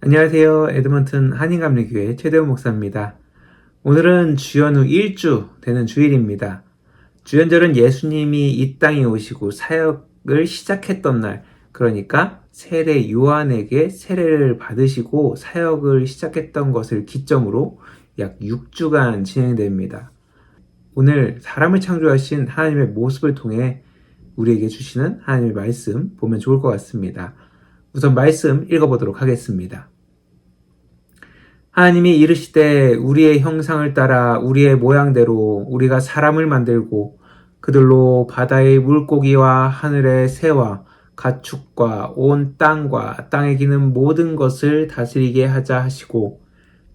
안녕하세요. 에드먼튼 한인감리교회 최대호 목사입니다. 오늘은 주연 후 1주 되는 주일입니다. 주연절은 예수님이 이 땅에 오시고 사역을 시작했던 날, 그러니까 세례 요한에게 세례를 받으시고 사역을 시작했던 것을 기점으로 약 6주간 진행됩니다. 오늘 사람을 창조하신 하나님의 모습을 통해 우리에게 주시는 하나님의 말씀 보면 좋을 것 같습니다. 우선 말씀 읽어보도록 하겠습니다. 하나님이 이르시되 우리의 형상을 따라 우리의 모양대로 우리가 사람을 만들고 그들로 바다의 물고기와 하늘의 새와 가축과 온 땅과 땅에 기는 모든 것을 다스리게 하자 하시고,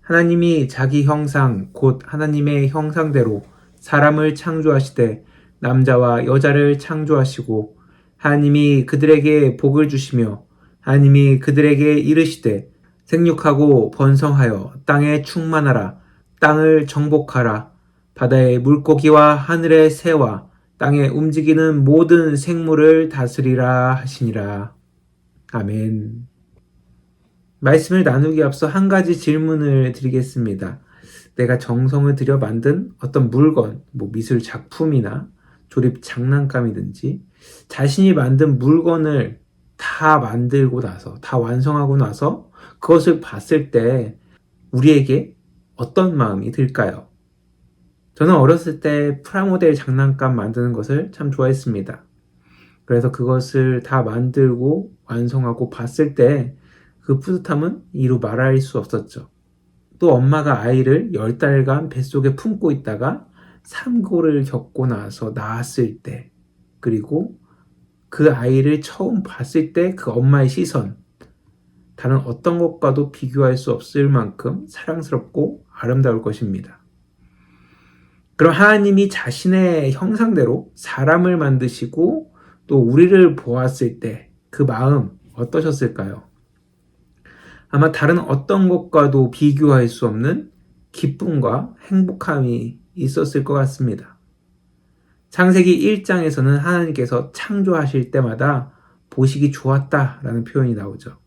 하나님이 자기 형상 곧 하나님의 형상대로 사람을 창조하시되 남자와 여자를 창조하시고, 하나님이 그들에게 복을 주시며 하나님이 그들에게 이르시되 생육하고 번성하여 땅에 충만하라. 땅을 정복하라. 바다의 물고기와 하늘의 새와 땅에 움직이는 모든 생물을 다스리라 하시니라. 아멘. 말씀을 나누기 앞서 한 가지 질문을 드리겠습니다. 내가 정성을 들여 만든 어떤 물건, 미술 작품이나 조립 장난감이든지 자신이 만든 물건을 다 만들고 나서, 다 완성하고 나서 그것을 봤을 때 우리에게 어떤 마음이 들까요? 저는 어렸을 때 프라모델 장난감 만드는 것을 참 좋아했습니다. 그래서 그것을 다 만들고 완성하고 봤을 때 그 뿌듯함은 이루 말할 수 없었죠. 또 엄마가 아이를 10달간 뱃속에 품고 있다가 산고를 겪고 나서 낳았을 때, 그리고 그 아이를 처음 봤을 때 그 엄마의 시선, 다른 어떤 것과도 비교할 수 없을 만큼 사랑스럽고 아름다울 것입니다. 그럼 하나님이 자신의 형상대로 사람을 만드시고 또 우리를 보았을 때 그 마음 어떠셨을까요? 아마 다른 어떤 것과도 비교할 수 없는 기쁨과 행복함이 있었을 것 같습니다. 창세기 1장에서는 하나님께서 창조하실 때마다 보시기 좋았다라는 표현이 나오죠.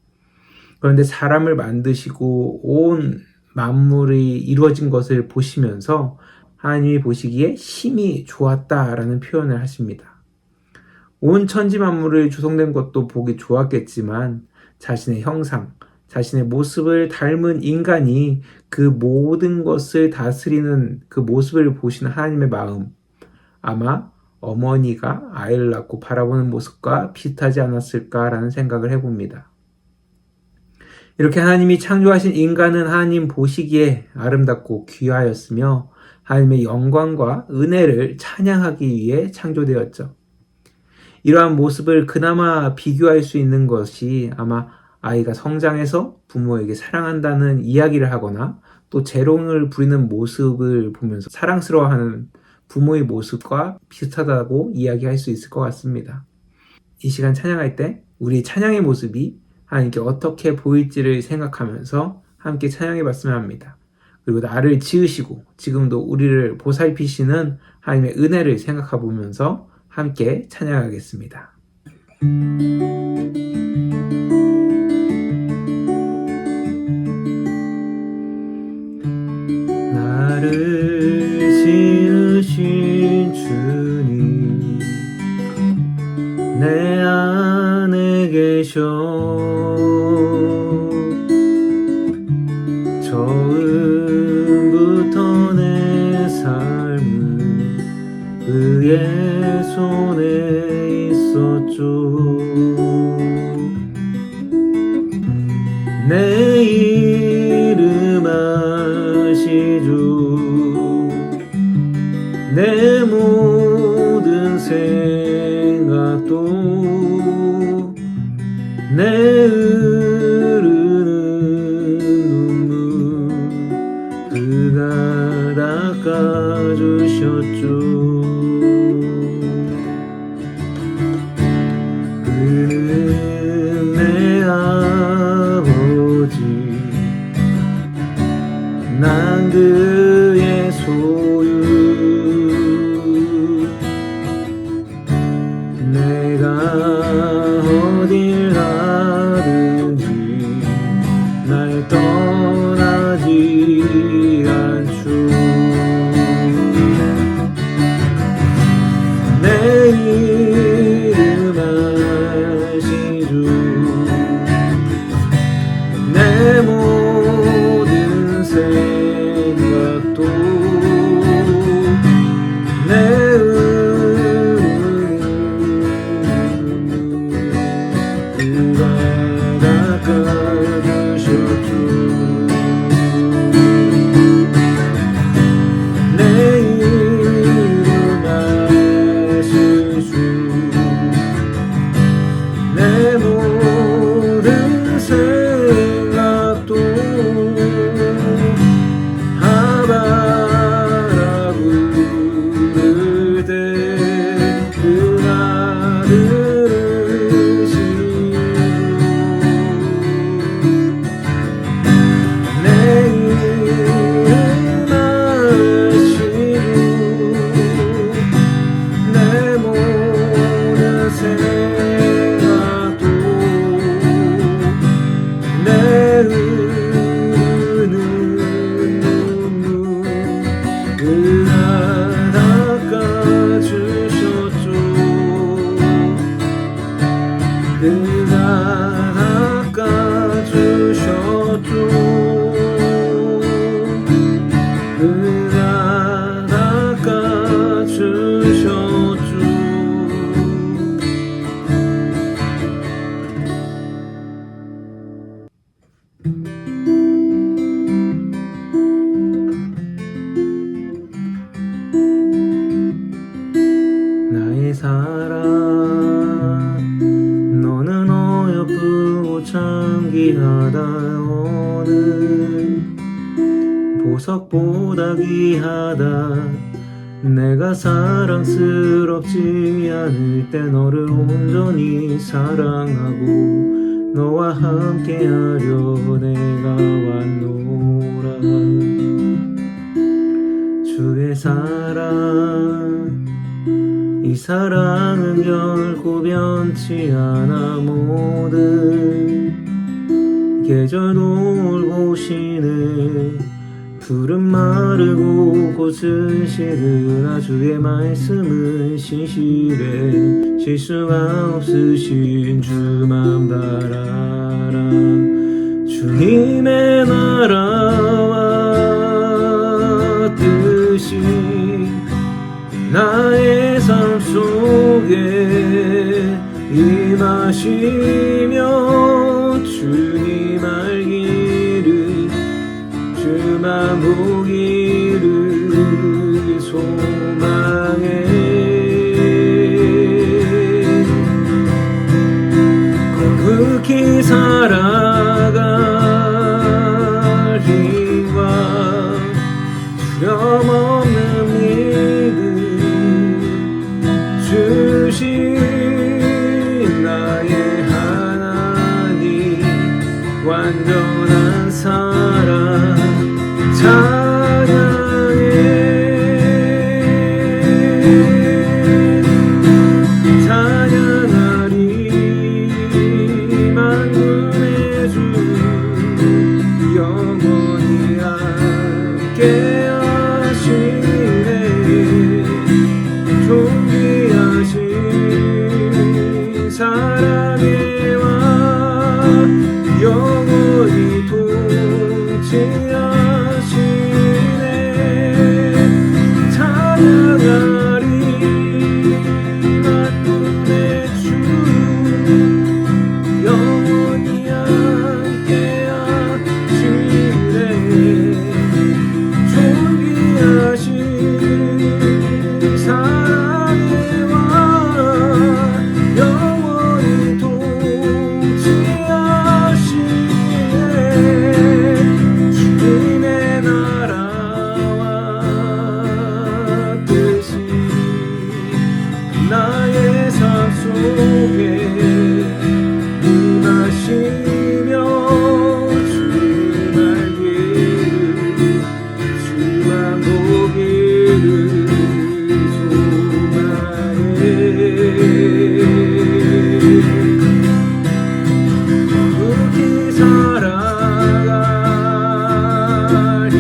그런데 사람을 만드시고 온 만물이 이루어진 것을 보시면서 하나님이 보시기에 심히 좋았다라는 표현을 하십니다. 온 천지 만물을 조성된 것도 보기 좋았겠지만 자신의 형상, 자신의 모습을 닮은 인간이 그 모든 것을 다스리는 그 모습을 보시는 하나님의 마음, 아마 어머니가 아이를 낳고 바라보는 모습과 비슷하지 않았을까라는 생각을 해봅니다. 이렇게 하나님이 창조하신 인간은 하나님 보시기에 아름답고 귀하였으며 하나님의 영광과 은혜를 찬양하기 위해 창조되었죠. 이러한 모습을 그나마 비교할 수 있는 것이 아마 아이가 성장해서 부모에게 사랑한다는 이야기를 하거나 또 재롱을 부리는 모습을 보면서 사랑스러워하는 부모의 모습과 비슷하다고 이야기할 수 있을 것 같습니다. 이 시간 찬양할 때 우리 찬양의 모습이 하나님께 어떻게 보일지를 생각하면서 함께 찬양해 봤으면 합니다. 그리고 나를 지으시고 지금도 우리를 보살피시는 하나님의 은혜를 생각해 보면서 함께 찬양하겠습니다. 나를 지으신 주님 내 안에 계셔 처음부터 내 삶은 그의 손에 있었죠. 내 이름 아시죠. 내 모든 생각도 내 흐르는 눈물 그가 닦아주셨죠. 그는 내 아버지 난 그의 소유 내가 어딜 가든지 날 그가 닦아주셨죠. 그가 닦아주셨죠. 나의 사랑, 너는 어여쁘고 창기하다. 오늘 보석보다 귀하다. 내가 사랑스럽지 않을 때 너를 온전히 사랑하고 너와 함께하려 내가 왔노라. 주의 사랑, 이 사랑은 결코 변치 않아. 모든 계절 돌보시네. 푸른 마르고 꽃은 시드나 주의 말씀은 신실해. 실수가 없으신 주만 바라라. 주님의 나라와 뜻이 나의 삶 속에 임하시며 주님 알기를, 주만 보기를 소망해. 거룩히 살아갈 힘과 두려움없는 믿음 주신 나의 하나님, 완전한 사랑 찬양해. 찬양하리 만군의 주, 영원히 함께 하시네. 존귀하신 사랑의 왕, 영원히 통치하시네. 찬양하리 만군의 주, 영원히 함께 하시네. 존귀하신 사랑의 왕, 영원히 통치하시네. 주님의 나라와 뜻이 나의 삶 속에 임하시며 주만 알기를, 주만 보기를 소망해. 거룩히 살아갈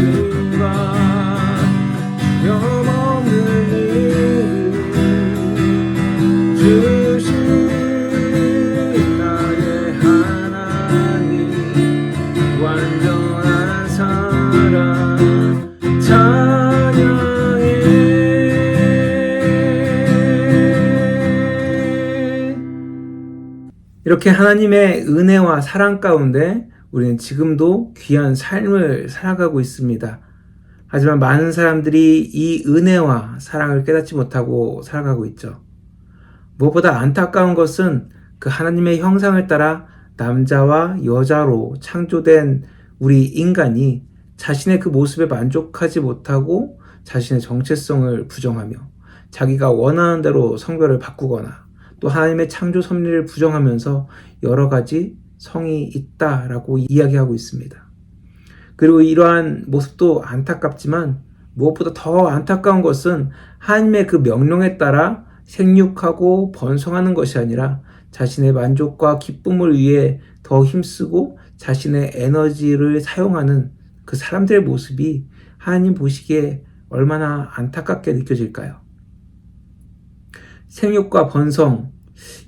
힘과 두려움없는 믿음 주신 나의 하나님, 완전한 사랑 찬양해. 이렇게 하나님의 은혜와 사랑 가운데 우리는 지금도 귀한 삶을 살아가고 있습니다. 하지만 많은 사람들이 이 은혜와 사랑을 깨닫지 못하고 살아가고 있죠. 무엇보다 안타까운 것은 그 하나님의 형상을 따라 남자와 여자로 창조된 우리 인간이 자신의 그 모습에 만족하지 못하고 자신의 정체성을 부정하며 자기가 원하는 대로 성별을 바꾸거나 또 하나님의 창조 섭리를 부정하면서 여러 가지 성이 있다라고 이야기하고 있습니다. 그리고 이러한 모습도 안타깝지만 무엇보다 더 안타까운 것은 하나님의 그 명령에 따라 생육하고 번성하는 것이 아니라 자신의 만족과 기쁨을 위해 더 힘쓰고 자신의 에너지를 사용하는 그 사람들의 모습이 하나님 보시기에 얼마나 안타깝게 느껴질까요? 생육과 번성,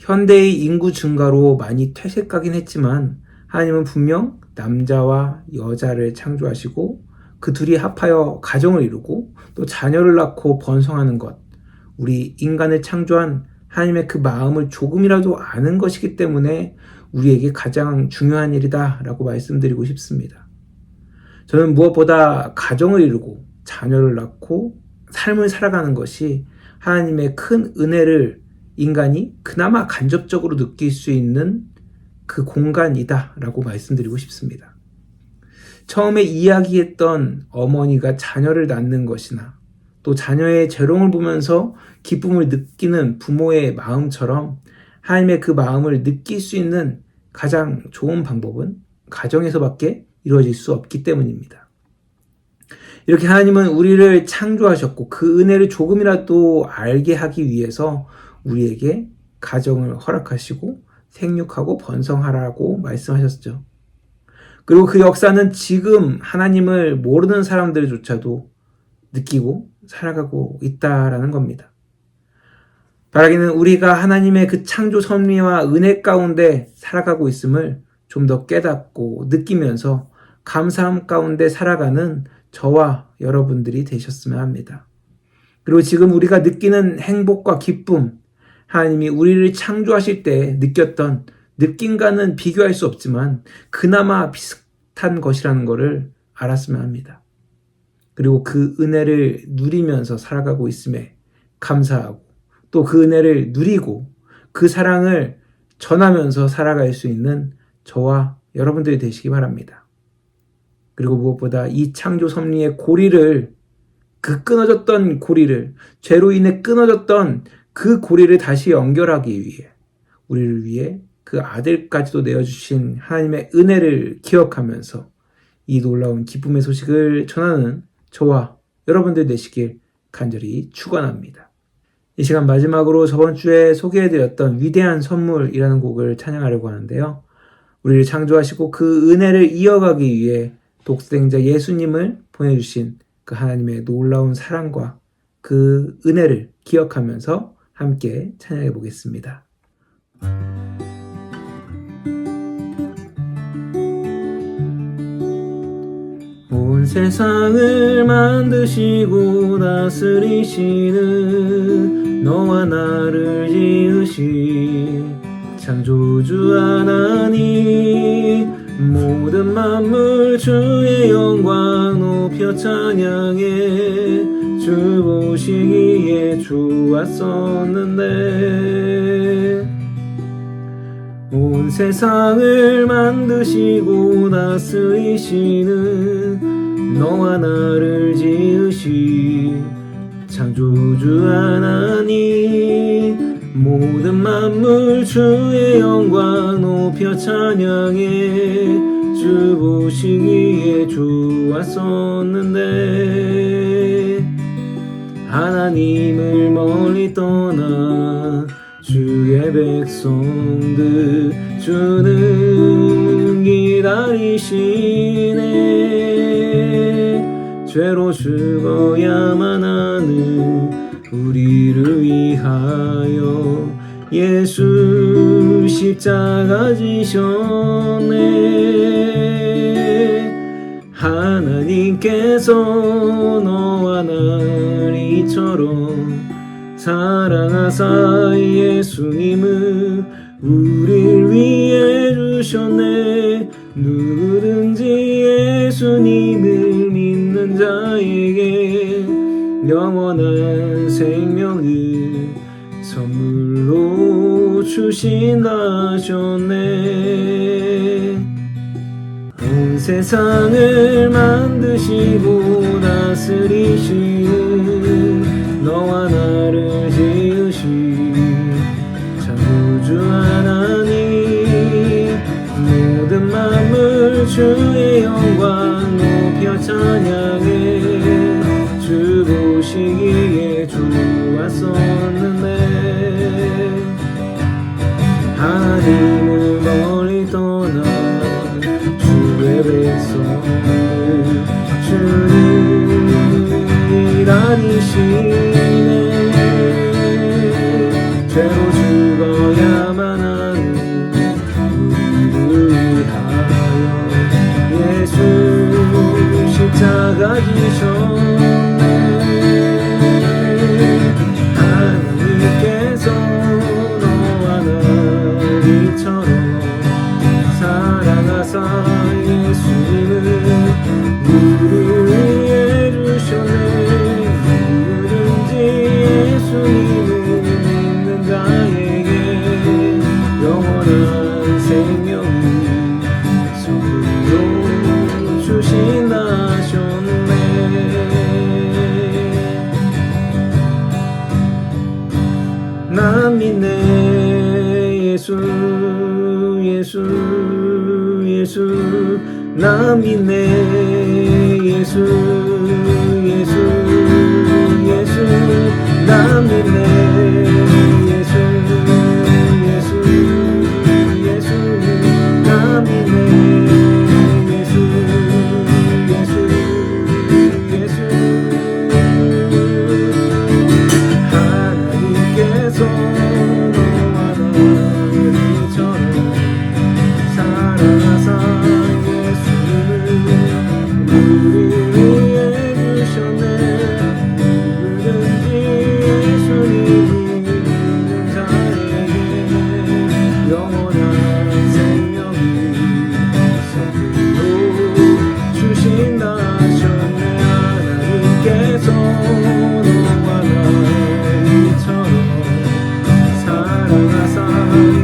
현대의 인구 증가로 많이 퇴색하긴 했지만 하나님은 분명 남자와 여자를 창조하시고 그 둘이 합하여 가정을 이루고 또 자녀를 낳고 번성하는 것, 우리 인간을 창조한 하나님의 그 마음을 조금이라도 아는 것이기 때문에 우리에게 가장 중요한 일이다 라고 말씀드리고 싶습니다. 저는 무엇보다 가정을 이루고 자녀를 낳고 삶을 살아가는 것이 하나님의 큰 은혜를 인간이 그나마 간접적으로 느낄 수 있는 그 공간이다 라고 말씀드리고 싶습니다. 처음에 이야기했던 어머니가 자녀를 낳는 것이나 또 자녀의 재롱을 보면서 기쁨을 느끼는 부모의 마음처럼 하나님의 그 마음을 느낄 수 있는 가장 좋은 방법은 가정에서밖에 이루어질 수 없기 때문입니다. 이렇게 하나님은 우리를 창조하셨고 그 은혜를 조금이라도 알게 하기 위해서 우리에게 가정을 허락하시고 생육하고 번성하라고 말씀하셨죠. 그리고 그 역사는 지금 하나님을 모르는 사람들조차도 느끼고 살아가고 있다라는 겁니다. 바라기는 우리가 하나님의 그 창조 섭리와 은혜 가운데 살아가고 있음을 좀 더 깨닫고 느끼면서 감사함 가운데 살아가는 저와 여러분들이 되셨으면 합니다. 그리고 지금 우리가 느끼는 행복과 기쁨, 하나님이 우리를 창조하실 때 느꼈던 느낌과는 비교할 수 없지만 그나마 비슷한 것이라는 것을 알았으면 합니다. 그리고 그 은혜를 누리면서 살아가고 있음에 감사하고 또 그 은혜를 누리고 그 사랑을 전하면서 살아갈 수 있는 저와 여러분들이 되시기 바랍니다. 그리고 무엇보다 이 창조 섭리의 고리를, 그 끊어졌던 고리를, 죄로 인해 끊어졌던 그 고리를 다시 연결하기 위해 우리를 위해 그 아들까지도 내어주신 하나님의 은혜를 기억하면서 이 놀라운 기쁨의 소식을 전하는 저와 여러분들 되시길 간절히 축원합니다. 이 시간 마지막으로 저번 주에 소개해드렸던 위대한 선물이라는 곡을 찬양하려고 하는데요. 우리를 창조하시고 그 은혜를 이어가기 위해 독생자 예수님을 보내주신 그 하나님의 놀라운 사랑과 그 은혜를 기억하면서 함께 찬양해 보겠습니다. 온 세상을 만드시고 다스리시는 너와 나를 지으신 창조주 하나님, 모든 만물 주의 영광 높여 찬양해. 주 보시기에 좋았었는데 온 세상을 만드시고 다스리시는 너와 나를 지으신 창조주 하나님, 모든 만물 주의 영광 높여 찬양해. 주 보시기에 좋았었는데 하나님을 멀리 떠나 주의 백성들 주는 기다리시네. 죄로 죽어야만 하는 우리를 위하여 예수 십자가 지셨네. 하나님께서 너와 날 이처럼 사랑하사 예수님을 우릴 위해 주셨네. 누구든지 예수님을 믿는 자에게 영원한 생명을 선물로 주신다 하셨네. 온 세상을 만드시고 다스리시는 너와 나를 지으신 창조주 하나님, 모든 만물 주의 영광 높여 찬양해. 주 보시기에 좋았었는데 하나님을 멀리 떠나 주의 백성을 주는 기다리시네. 죄로 죽어야 이처럼 사랑하사 예수님은 우리 위해 주셨네. 누구든지 예수님을 믿는 자에게 영원한 생명이 선물로 주신다셨네. 난 믿네. 예수 난 믿네. 예수 난 믿네. 예수 난 믿네. 예수 하나님께서 너와 나처럼 사랑하사 예수님을 우리 위해 주셨네. 누구든지 예수님을 믿는 자에게 영원한 생명이 선물로 주신다 하셨네. 하나님께서 너와 나처럼 사랑하사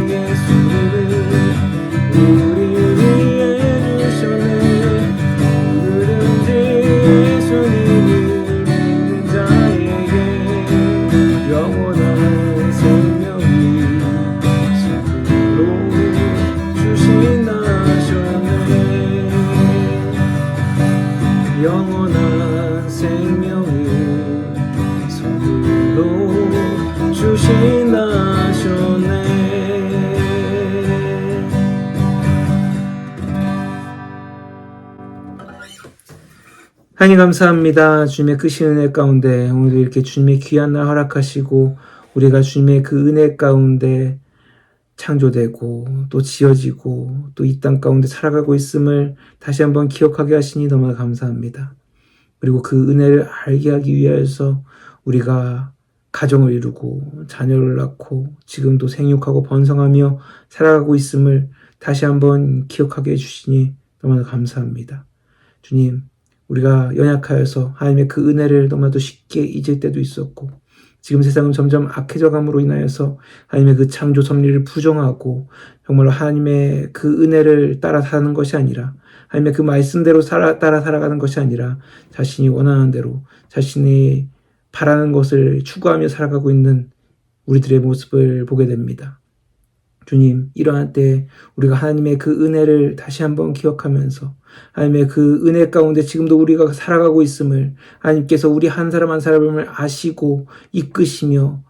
예수님을 우리 위해 주셨네. 누구든지 예수님을 믿는 자에게 영원한 생명이 선물로 주신다 하셨네. 영원한 생명을 선물로 주신다 하셨네. 하나님 감사합니다. 주님의 크신 은혜 가운데 오늘도 이렇게 주님의 귀한 날 허락하시고 우리가 주님의 그 은혜 가운데 창조되고 또 지어지고 또 이 땅 가운데 살아가고 있음을 다시 한번 기억하게 하시니 너무나 감사합니다. 그리고 그 은혜를 알게 하기 위해서 우리가 가정을 이루고 자녀를 낳고 지금도 생육하고 번성하며 살아가고 있음을 다시 한번 기억하게 해주시니 너무나 감사합니다. 주님, 우리가 연약하여서 하나님의 그 은혜를 너무나도 쉽게 잊을 때도 있었고 지금 세상은 점점 악해져 감으로 인하여서 하나님의 그 창조 섭리를 부정하고 정말로 하나님의 그 은혜를 따라 사는 것이 아니라 하나님의 그 말씀대로 따라 살아가는 것이 아니라 자신이 원하는 대로 자신이 바라는 것을 추구하며 살아가고 있는 우리들의 모습을 보게 됩니다. 주님, 이러한 때 우리가 하나님의 그 은혜를 다시 한번 기억하면서 하나님의 그 은혜 가운데 지금도 우리가 살아가고 있음을 하나님께서 우리 한 사람 한 사람을 아시고 이끄시며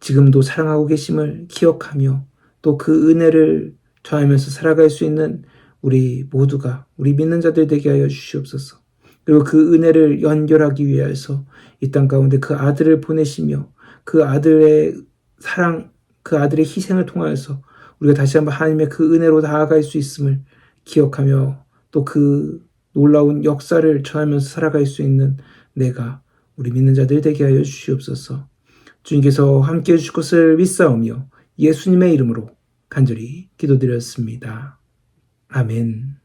지금도 사랑하고 계심을 기억하며 또 그 은혜를 전하면서 살아갈 수 있는 우리 모두가 우리 믿는 자들 되게 하여 주시옵소서. 그리고 그 은혜를 연결하기 위해서 이 땅 가운데 그 아들을 보내시며 그 아들의 사랑, 그 아들의 희생을 통하여서 우리가 다시 한번 하나님의 그 은혜로 나아갈 수 있음을 기억하며 또 그 놀라운 역사를 전하면서 살아갈 수 있는 내가 우리 믿는 자들 되게 하여 주시옵소서. 주님께서 함께해 주실 것을 믿사오며 예수님의 이름으로 간절히 기도드렸습니다. 아멘.